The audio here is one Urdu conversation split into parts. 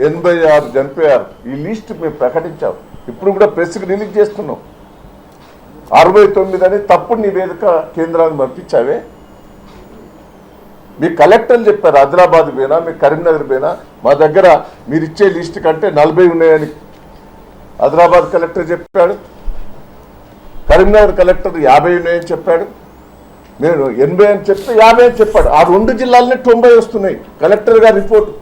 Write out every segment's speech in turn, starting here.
86 చనిపోయారు ఈ లిస్ట్ మేము ప్రకటించాం, ఇప్పుడు కూడా ప్రెస్కి రిలీజ్ చేస్తున్నాం। 69 అని తప్పుడు నివేదిక కేంద్రానికి పంపించావే, మీ కలెక్టర్లు చెప్పారు ఆదిలాబాద్ పోయినా మీ కరీంనగర్ పోయినా మా దగ్గర మీరు ఇచ్చే లిస్ట్ కంటే 40 ఉన్నాయని ఆదిలాబాద్ కలెక్టర్ చెప్పాడు, కరీంనగర్ కలెక్టర్ 50 ఉన్నాయని చెప్పాడు। నేను 80 అని చెప్తే 50 అని చెప్పాడు. ఆ 2 జిల్లాలనే 90 వస్తున్నాయి కలెక్టర్ గారి రిపోర్టు.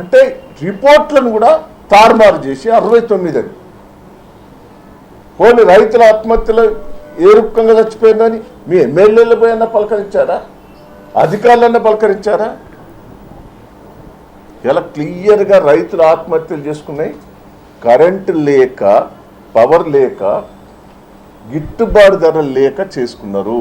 అంటే రిపోర్ట్లను కూడా తారుమారు చేసి 69 అని. పోనీ రైతుల ఆత్మహత్యలు ఏ రూపంగా చచ్చిపోయిందని మీ ఎమ్మెల్యేలు పోయన్నా పలకరించారా, అధికారులన్నా పలకరించారా? ఇలా క్లియర్గా రైతులు ఆత్మహత్యలు చేసుకున్నాయి. కరెంటు లేక, పవర్ లేక, గిట్టుబాటు ధర లేక చేసుకున్నారు.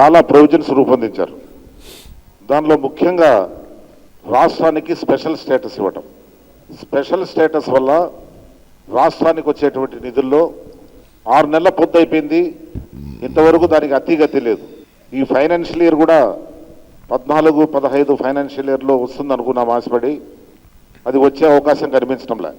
చాలా ప్రొవిజన్స్ రూపొందించారు. దానిలో ముఖ్యంగా రాష్ట్రానికి స్పెషల్ స్టేటస్ ఇవ్వటం. స్పెషల్ స్టేటస్ వల్ల రాష్ట్రానికి వచ్చేటువంటి నిధుల్లో 6 నెలల పొద్దు అయిపోయింది, ఇంతవరకు దానికి అతిగతి లేదు. ఈ ఫైనాన్షియల్ ఇయర్ కూడా 14-15 ఫైనాన్షియల్ ఇయర్లో వస్తుంది అనుకున్నాం ఆశపడి, అది వచ్చే అవకాశం కనిపించడం లేదు.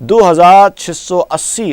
2680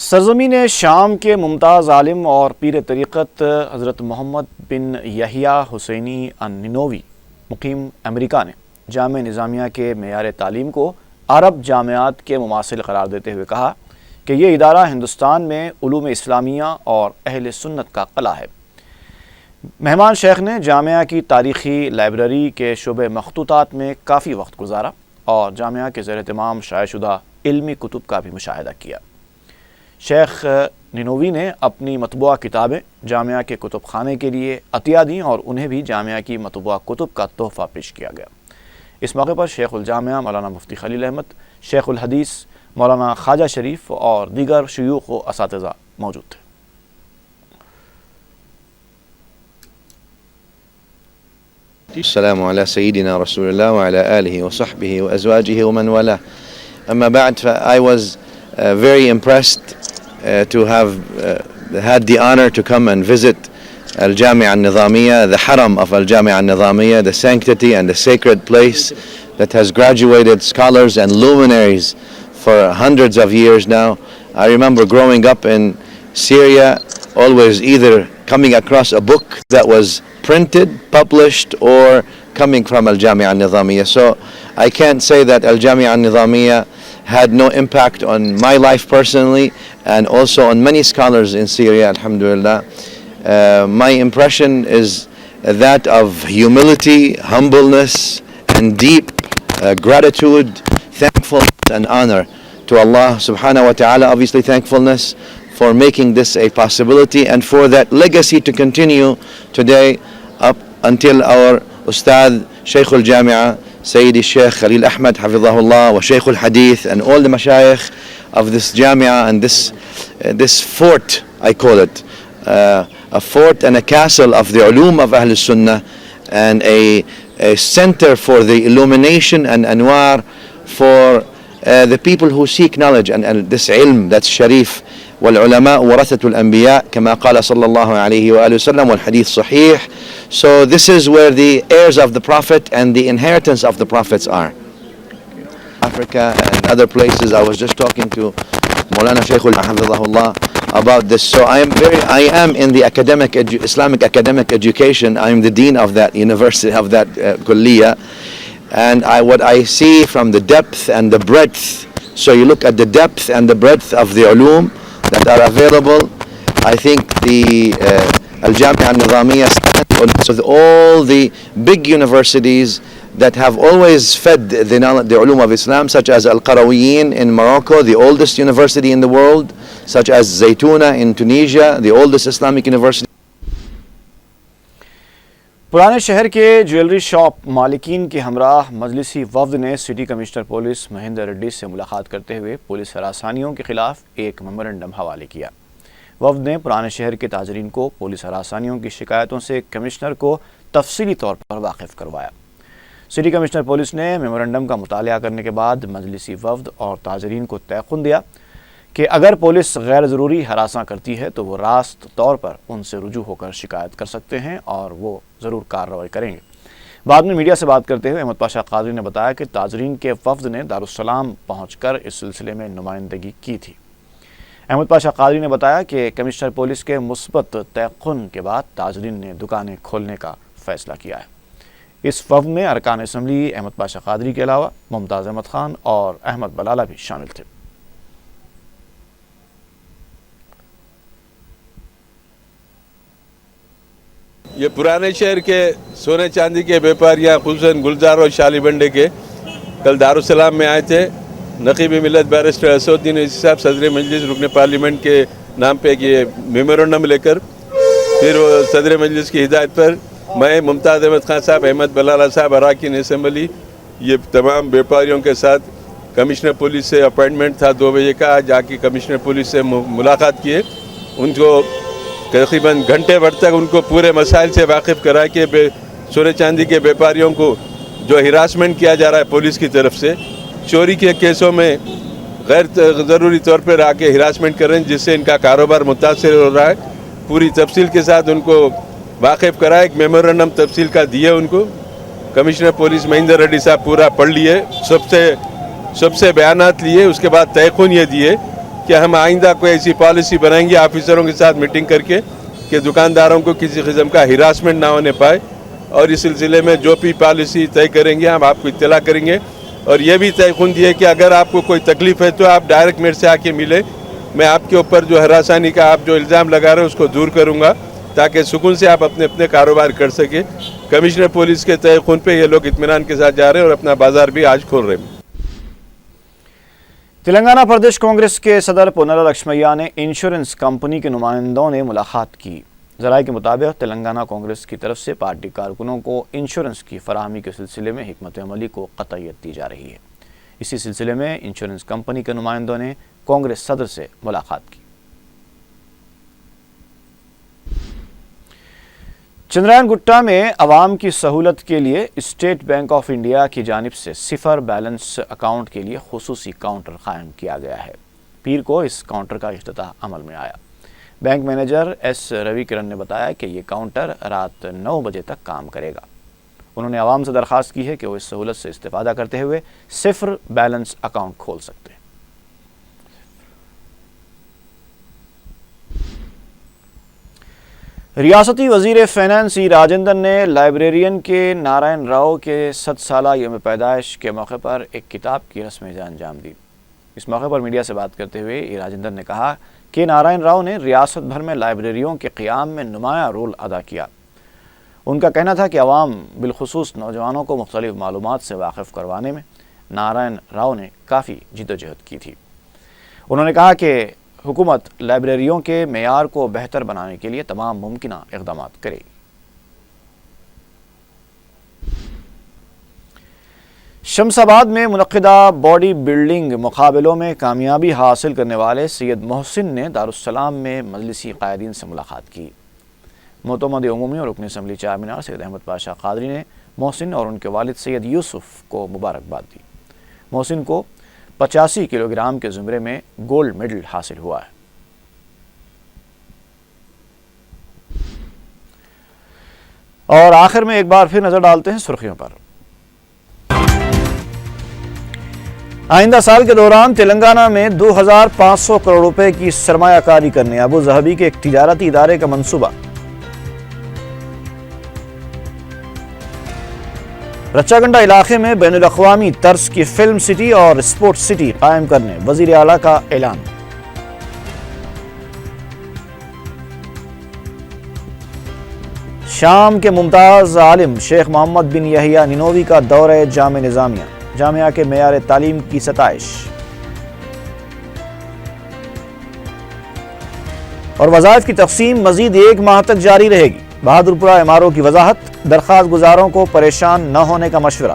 سرزمین شام کے ممتاز عالم اور پیر طریقت حضرت محمد بن یحییٰ حسینی النینوی مقیم امریکہ نے جامعہ نظامیہ کے معیار تعلیم کو عرب جامعات کے مماثل قرار دیتے ہوئے کہا کہ یہ ادارہ ہندوستان میں علوم اسلامیہ اور اہل سنت کا قلعہ ہے۔ مہمان شیخ نے جامعہ کی تاریخی لائبریری کے شعبہ مخطوطات میں کافی وقت گزارا اور جامعہ کے زیر اہتمام شائع شدہ علمی کتب کا بھی مشاہدہ کیا۔ شیخ نینوی نے اپنی مطبوعہ کتابیں جامعہ کے کتب خانے کے لیے عطیہ دیں اور انہیں بھی جامعہ کی مطبوعہ کتب کا تحفہ پیش کیا گیا۔ اس موقع پر شیخ الجامعہ مولانا مفتی خلیل احمد، شیخ الحدیث مولانا خواجہ شریف اور دیگر شیوخ و اساتذہ موجود تھے۔ السلام على سيدنا رسول الله وعلى آله وصحبه وأزواجه ومن والاه. أما بعد, I was very impressed to have had the honor to come and visit Al-Jami'a Al-Nizamiyya, the haram of Al-Jami'a Al-Nizamiyya, the sanctity and the sacred place that has graduated scholars and luminaries for hundreds of years now. I remember growing up in Syria, always either coming across a book that was printed, published, or coming from Al-Jami'a Al-Nizamiyya. So I can't say that Al-Jami'a Al-Nizamiyya had no impact on my life personally and also on many scholars in Syria, alhamdulillah. My impression is that of humility, humbleness, and deep gratitude, thankfulness and honor to Allah subhanahu wa ta'ala. Obviously thankfulness for making this a possibility and for that legacy to continue today up until our Ustad Shaykh al-Jami'a Sayyidi Shaykh Khalil Ahmad Hafidhahullah wa Shaykh al-Hadith and all the mashayikh of this Jami'a and this fort, I call it, a fort and a castle of the ulum of Ahl Sunnah and a center for the illumination and anwar for the people who seek knowledge and this ilm that's sharif. والعلماء ورثة الأنبياء كما قال صلى الله عليه وآله وسلم والحديث صحيح. So this is where the heirs of the Prophet and the inheritance of the Prophets are. Africa and other places. I was just talking to Maulana Shaykhul Hafidhahullah about this. So I am in the Islamic academic education. I am the dean of that university, of that kulliyah. And what I see from the depth and the breadth, so you look at the depth and the breadth of the ulum that are available. I think the Al-Jami'a Al-Nizamiyya stands with all the big universities that have always fed the ulum of Islam, such as Al-Qarawiyyin in Morocco, the oldest university in the world, such as Zaytuna in Tunisia, the oldest Islamic university. پرانے شہر کے جویلری شاپ مالکین کے ہمراہ مجلسی وفد نے city commissioner police Mahendra ready سے ملاقات کرتے ہوئے پولیس ہراسانیوں کے خلاف ایک میمورنڈم حوالے کیا۔ وفد نے پرانے شہر کے تاجرین کو پولیس ہراسانیوں کی شکایتوں سے کمشنر کو تفصیلی طور پر واقف کروایا۔ سٹی کمشنر پولیس نے میمورنڈم کا مطالعہ کرنے کے بعد مجلسی وفد اور تاجرین کو تیقن دیا کہ اگر پولیس غیر ضروری ہراساں کرتی ہے تو وہ راست طور پر ان سے رجوع ہو کر شکایت کر سکتے ہیں اور وہ ضرور کارروائی کریں گے۔ بعد میں میڈیا سے بات کرتے ہوئے احمد پاشا قادری نے بتایا کہ تاجرین کے وفد نے دارالسلام پہنچ کر اس سلسلے میں نمائندگی کی تھی۔ احمد پاشا قادری نے بتایا کہ کمشنر پولیس کے مثبت تیقن کے بعد تاجرین نے دکانیں کھولنے کا فیصلہ کیا ہے۔ اس وفد میں ارکان اسمبلی احمد پاشا قادری کے علاوہ ممتاز احمد خان اور احمد بلالہ بھی شامل تھے۔ یہ پرانے شہر کے سونے چاندی کے بیپاریاں خصوصاً گلزار اور شالی بنڈے کے کل دارالسلام میں آئے تھے۔ نقیب ملت بیرسٹر اسد الدین اویسی صاحب صدر مجلس رکن پارلیمنٹ کے نام پہ یہ میمورنڈم لے کر پھر صدر مجلس کی ہدایت پر میں ممتاز احمد خان صاحب، احمد بلالہ صاحب، اراکین اسمبلی، یہ تمام بیپاریوں کے ساتھ کمشنر پولیس سے اپائنٹمنٹ تھا 2 بجے کا، جا کے کمشنر پولیس سے ملاقات کیے۔ ان کو تقریباً گھنٹے بھر تک ان کو پورے مسائل سے واقف کرا کہ سونے چاندی کے بیپاریوں کو جو ہراسمنٹ کیا جا رہا ہے پولیس کی طرف سے، چوری کے کیسوں میں غیر ضروری طور پر آ کے ہراسمنٹ کر رہے ہیں، جس سے ان کا کاروبار متاثر ہو رہا ہے، پوری تفصیل کے ساتھ ان کو واقف کرا۔ ایک میمورنڈم تفصیل کا دیے ان کو۔ کمشنر پولیس مہندر ریڈی صاحب پورا پڑھ لیے، سب سے بیانات لیے، اس کے بعد تیقن یہ دیے کہ ہم آئندہ کوئی ایسی پالیسی بنائیں گے آفیسروں کے ساتھ میٹنگ کر کے کہ دکانداروں کو کسی قسم کا ہراسمنٹ نہ ہونے پائے، اور اس سلسلے میں جو بھی پالیسی طے کریں گے ہم آپ کو اطلاع کریں گے. اور یہ بھی طے خواندی ہے کہ اگر آپ کو کوئی تکلیف ہے تو آپ ڈائریکٹ میرے سے آ کے ملے، میں آپ کے اوپر جو ہراسانی کا آپ جو الزام لگا رہے ہیں اس کو دور کروں گا تاکہ سکون سے آپ اپنے کاروبار کر سکیں. کمشنر پولیس کے طے خون پہ یہ لوگ اطمینان کے ساتھ جا رہے ہیں اور اپنا بازار بھی آج کھول رہے ہیں. تلنگانہ پردیش کانگریس کے صدر پونالا لکشمیا نے انشورنس کمپنی کے نمائندوں نے ملاقات کی. ذرائع کے مطابق تلنگانہ کانگریس کی طرف سے پارٹی کارکنوں کو انشورنس کی فراہمی کے سلسلے میں حکمت عملی کو قطعیت دی جا رہی ہے. اسی سلسلے میں انشورنس کمپنی کے نمائندوں نے کانگریس صدر سے ملاقات کی. چندرائن گٹا میں عوام کی سہولت کے لیے اسٹیٹ بینک آف انڈیا کی جانب سے صفر بیلنس اکاؤنٹ کے لیے خصوصی کاؤنٹر قائم کیا گیا ہے. پیر کو اس کاؤنٹر کا افتتاح عمل میں آیا. بینک مینیجر ایس روی کرن نے بتایا کہ یہ کاؤنٹر رات 9 بجے تک کام کرے گا. انہوں نے عوام سے درخواست کی ہے کہ وہ اس سہولت سے استفادہ کرتے ہوئے صفر بیلنس اکاؤنٹ کھول سکتے ہیں. ریاستی وزیر فینانس ای راجندر نے لائبریرین کے نارائن راؤ کے 100 سالہ یوم پیدائش کے موقع پر ایک کتاب کی رسم انجام دی. اس موقع پر میڈیا سے بات کرتے ہوئے ای راجندر نے کہا کہ نارائن راؤ نے ریاست بھر میں لائبریریوں کے قیام میں نمایاں رول ادا کیا. ان کا کہنا تھا کہ عوام بالخصوص نوجوانوں کو مختلف معلومات سے واقف کروانے میں نارائن راؤ نے کافی جدوجہد کی تھی. انہوں نے کہا کہ حکومت لائبریریوں کے معیار کو بہتر بنانے کے لیے تمام ممکنہ اقدامات کرے گی. شمس آباد میں منعقدہ باڈی بلڈنگ مقابلوں میں کامیابی حاصل کرنے والے سید محسن نے دارالسلام میں مجلسی قائدین سے ملاقات کی. معتمد عمومی اور رکن اسمبلی چارمینار سید احمد پاشا قادری نے محسن اور ان کے والد سید یوسف کو مبارکباد دی. محسن کو 85 کلو گرام کے زمرے میں گولڈ میڈل حاصل ہوا ہے. اور آخر میں ایک بار پھر نظر ڈالتے ہیں سرخیوں پر. آئندہ سال کے دوران تلنگانہ میں 2500 کروڑ روپے کی سرمایہ کاری کرنے ابو ظہبی کے ایک تجارتی ادارے کا منصوبہ. رچاگنڈا علاقے میں بین الاقوامی طرز کی فلم سٹی اور اسپورٹس سٹی قائم کرنے وزیر اعلیٰ کا اعلان. شام کے ممتاز عالم شیخ محمد بن یحییٰ نینوی کا دورہ جامع نظامیہ، جامعہ کے معیار تعلیم کی ستائش. اور وظائف کی تقسیم مزید 1 ماہ تک جاری رہے گی. بہادرپورہ ایم آر او کی وضاحت، درخواست گزاروں کو پریشان نہ ہونے کا مشورہ.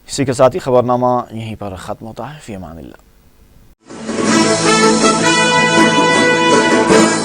اسی کے ساتھ ہی خبرنامہ یہیں پر ختم ہوتا ہے. فی امان اللہ.